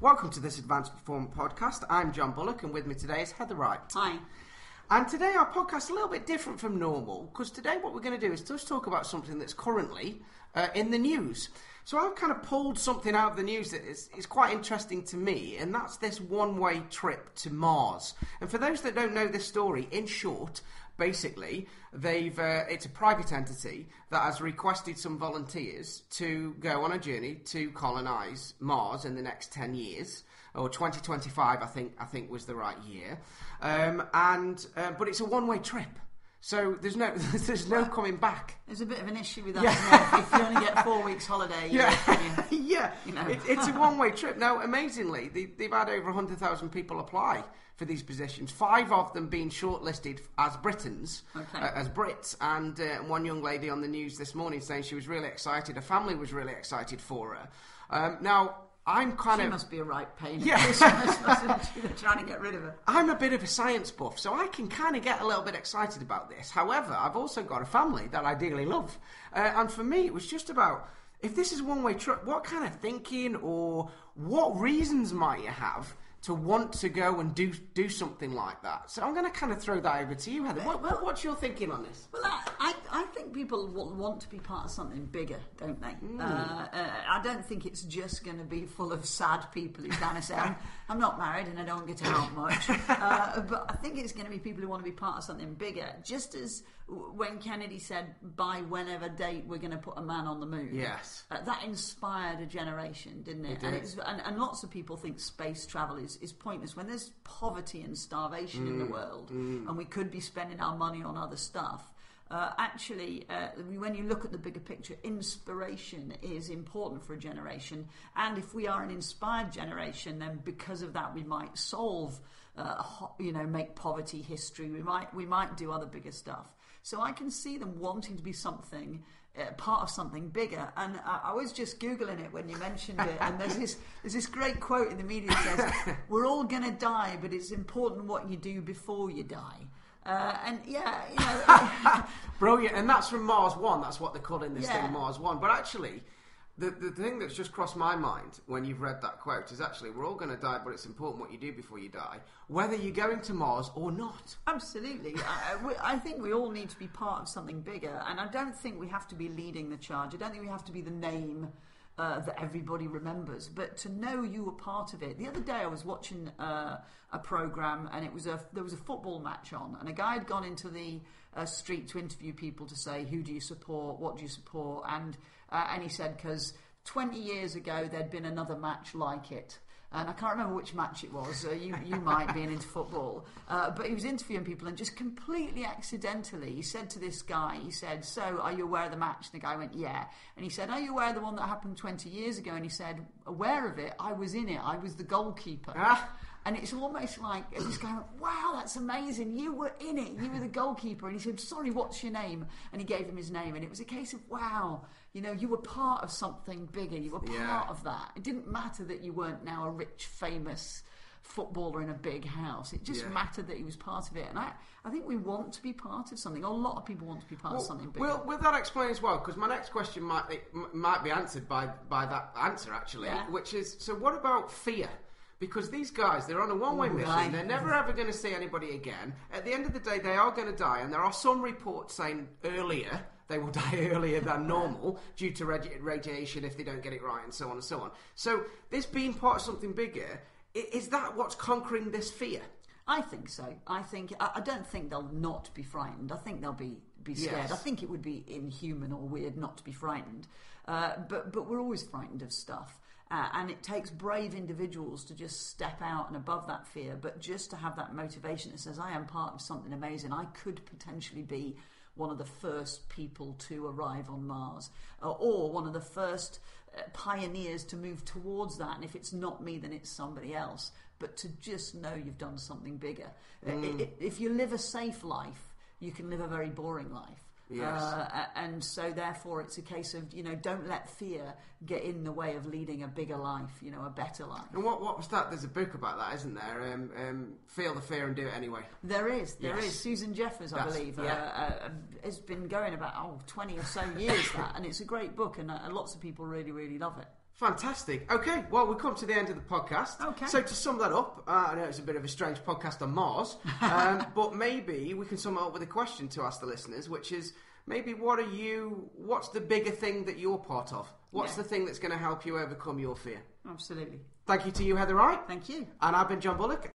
Welcome to this Advanced Performance Podcast. I'm John Bullock, and with me today is Heather Wright. Hi. And today our podcast is a little bit different from normal, because today what we're going to do is just talk about something that's currently in the news. So I've kind of pulled something out of the news that is quite interesting to me, and that's this one-way trip to Mars. And for those that don't know this story, in short, basically, it's a private entity that has requested some volunteers to go on a journey to colonise Mars in the next 10 years, or 2025, I think was the right year. But it's a one-way trip. So there's no coming back. There's a bit of an issue with that, isn't there? If you only get 4 weeks holiday, It's a one-way trip. Now, amazingly, they've had over 100,000 people apply for these positions. 5 of them being shortlisted as Britons, as Brits, and one young lady on the news this morning saying she was really excited. Her family was really excited for her. Now, she must be a right pain. Yeah. They're trying to get rid of her. I'm a bit of a science buff, so I can kind of get a little bit excited about this. However, I've also got a family that I dearly love. And for me, it was just about, if this is a one-way trip, what kind of thinking or what reasons might you have to want to go and do something like that? So I'm going to kind of throw that over to you, Heather. What's your thinking on this? Well, I think people want to be part of something bigger, don't they? I don't think it's just going to be full of sad people who kind of say, I'm not married and I don't get out much. But I think it's going to be people who want to be part of something bigger. Just as when Kennedy said, by whenever date we're going to put a man on the moon. Yes. That inspired a generation, didn't it? And lots of people think space travel is pointless when there's poverty and starvation in the world, and we could be spending our money on other stuff. When you look at the bigger picture, inspiration is important for a generation, and if we are an inspired generation, then because of that we might solve, make poverty history. We might do other bigger stuff. So I can see them wanting to be part of something bigger. And I was just Googling it when you mentioned it, and there's this great quote in the media that says, "We're all going to die, but it's important what you do before you die." Brilliant. And that's from Mars One. That's what they're calling this thing, Mars One. But actually, the thing that's just crossed my mind when you've read that quote is actually, we're all going to die, but it's important what you do before you die, whether you're going to Mars or not. Absolutely. I think we all need to be part of something bigger, and I don't think we have to be leading the charge. I don't think we have to be the name that everybody remembers, but to know you were part of it. The other day I was watching a programme, and there was a football match on, and a guy had gone into the street to interview people to say, who do you support, what do you support, and he said, because 20 years ago there'd been another match like it. And I can't remember which match it was. You might be into football. But he was interviewing people, and just completely accidentally, he said to this guy, he said, "So, are you aware of the match?" And the guy went, "Yeah." And he said, "Are you aware of the one that happened 20 years ago?" And he said, "Aware of it? I was in it. I was the goalkeeper." And it's almost like this guy went, "Wow, that's amazing. You were in it. You were the goalkeeper." And he said, "Sorry, what's your name?" And he gave him his name. And it was a case of, wow, you were part of something bigger. You were part of that. It didn't matter that you weren't now a rich, famous footballer in a big house. It just mattered that he was part of it. And I think we want to be part of something. A lot of people want to be part of something bigger. Will that explain as well? Because my next question might be answered by that answer, actually, which is, so what about fear? Because these guys, they're on a one-way mission. They're never ever going to see anybody again. At the end of the day, they are going to die. And there are some reports saying they will die earlier than normal due to radiation if they don't get it right, and so on and so on. So this being part of something bigger, is that what's conquering this fear? I think so. I don't think they'll not be frightened. I think they'll be scared. Yes. I think it would be inhuman or weird not to be frightened. But we're always frightened of stuff. And it takes brave individuals to just step out and above that fear, but just to have that motivation that says, I am part of something amazing. I could potentially be one of the first people to arrive on Mars, or one of the first pioneers to move towards that. And if it's not me, then it's somebody else. But to just know you've done something bigger. If you live a safe life, you can live a very boring life. Yes. And so therefore it's a case of, don't let fear get in the way of leading a bigger life, a better life. And what was that? There's a book about that, isn't there? Feel the fear and do it anyway. There is. Susan Jeffers, I believe, has been going about 20 or so years, that, and it's a great book, and lots of people really, really love it. Fantastic. Okay, well, we've come to the end of the podcast. Okay. So to sum that up, I know it's a bit of a strange podcast on Mars, but maybe we can sum it up with a question to ask the listeners, which is maybe what's the bigger thing that you're part of? What's the thing that's going to help you overcome your fear? Absolutely. Thank you to you, Heather Wright. Thank you. And I've been John Bullock.